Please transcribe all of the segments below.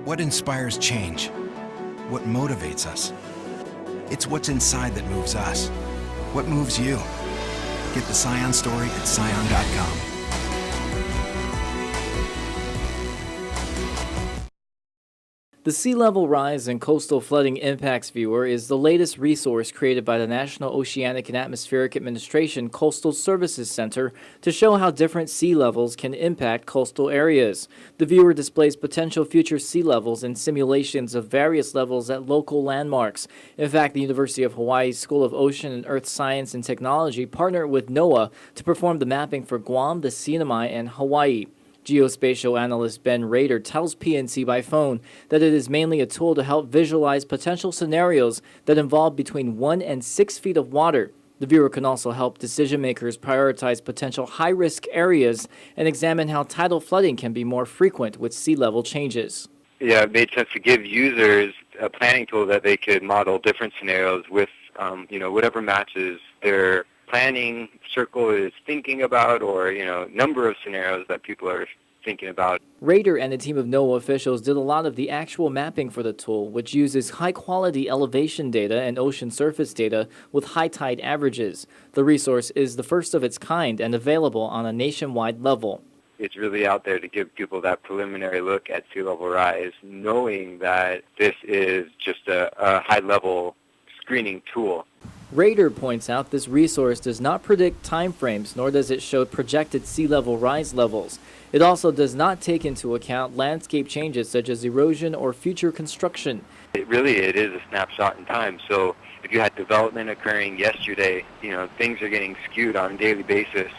What inspires change? What motivates us? It's what's inside that moves us. What moves you? Get the Scion story at Scion.com. The Sea Level Rise and Coastal Flooding Impacts Viewer is the latest resource created by the National Oceanic and Atmospheric Administration Coastal Services Center to show how different sea levels can impact coastal areas. The viewer displays potential future sea levels and simulations of various levels at local landmarks. In fact, the University of Hawaii School of Ocean and Earth Science and Technology partnered with NOAA to perform the mapping for Guam, the Sinai, and Hawaii. Geospatial analyst Ben Rader tells PNC by phone that it is mainly a tool to help visualize potential scenarios that involve between 1 and 6 feet of water. The viewer can also help decision makers prioritize potential high-risk areas and examine how tidal flooding can be more frequent with sea level changes. Yeah, it made sense to give users a planning tool that they could model different scenarios with, whatever matches their planning circle is thinking about, or number of scenarios that people are thinking about. Rader and a team of NOAA officials did a lot of the actual mapping for the tool, which uses high-quality elevation data and ocean surface data with high tide averages. The resource is the first of its kind and available on a nationwide level. It's really out there to give people that preliminary look at sea level rise, knowing that this is just a high-level screening tool. Rader points out this resource does not predict timeframes, nor does it show projected sea level rise levels. It also does not take into account landscape changes such as erosion or future construction. It is a snapshot in time. So if you had development occurring yesterday, things are getting skewed on a daily basis.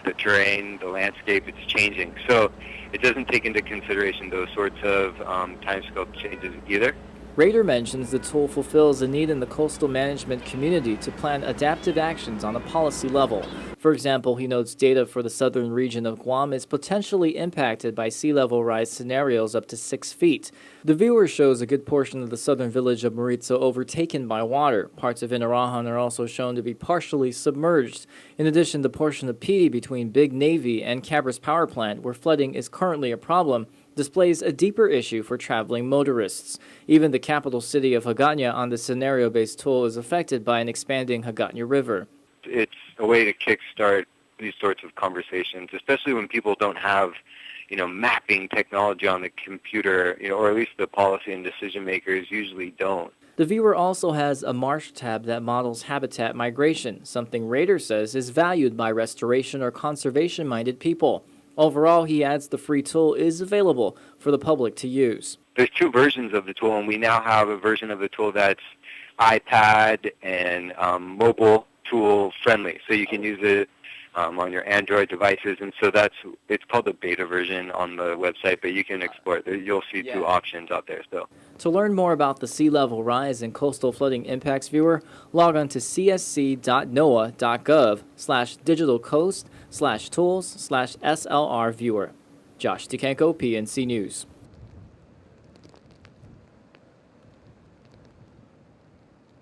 The terrain, the landscape, it's changing. So it doesn't take into consideration those sorts of timescale changes either. Rader mentions the tool fulfills a need in the coastal management community to plan adaptive actions on a policy level. For example, he notes data for the southern region of Guam is potentially impacted by sea level rise scenarios up to 6 feet. The viewer shows a good portion of the southern village of Maritzo overtaken by water. Parts of Inarajan are also shown to be partially submerged. In addition, the portion of Pidi between Big Navy and Cabras Power Plant, where flooding is currently a problem, displays a deeper issue for traveling motorists. Even the capital city of Hagåtña on the scenario-based tool is affected by an expanding Hagåtña River. It's a way to kickstart these sorts of conversations, especially when people don't have, mapping technology on the computer, or at least the policy and decision makers usually don't. The viewer also has a marsh tab that models habitat migration, something Rader says is valued by restoration or conservation-minded people. Overall, he adds the free tool is available for the public to use. There's 2 versions of the tool, and we now have a version of the tool that's iPad and mobile tool friendly. So you can use it on your Android devices, and so it's called the beta version on the website, but you can explore it. You'll see 2 options out there still. To learn more about the sea level rise and coastal flooding impacts viewer, log on to csc.noaa.gov/digitalcoast/tools/SLR viewer. Josh Tikenko, PNC News.